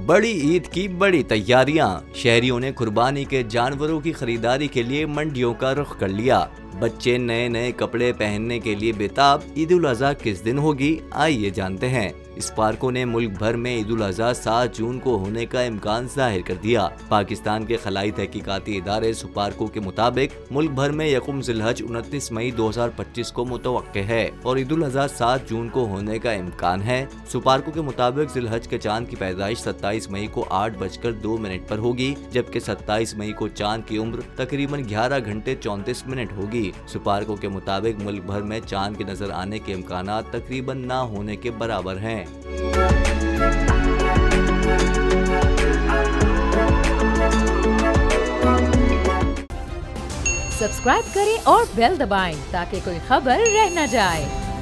बड़ी ईद की बड़ी तैयारियां। शहरियों ने कुर्बानी के जानवरों की खरीदारी के लिए मंडियों का रुख कर लिया। बच्चे नए नए कपड़े पहनने के लिए बेताब। ईद उल अजहा किस दिन होगी, आइए जानते हैं। स्पार्को ने मुल्क भर में ईद उल अजहा 7 जून को होने का इम्कान जाहिर कर दिया। पाकिस्तान के खलाई तहकीकाती इदारे सुपार्को के मुताबिक मुल्क भर में यकुम ज़िलहज 29 मई 2025 को मुतवक्के है और ईद उल अजहा 7 जून को होने का इम्कान है। सुपार्को के मुताबिक ज़िलहज के चांद की पैदाइश 27 मई को 8:02 पर होगी, जबकि 27 मई को चांद की उम्र तकरीबन 11 घंटे 34 मिनट होगी। सुपार्को के मुताबिक मुल्क भर में चांद के नजर आने के इम्कान तकरीबन ना होने के बराबर हैं। सब्सक्राइब करें और बेल दबाएं ताकि कोई खबर रह न जाए।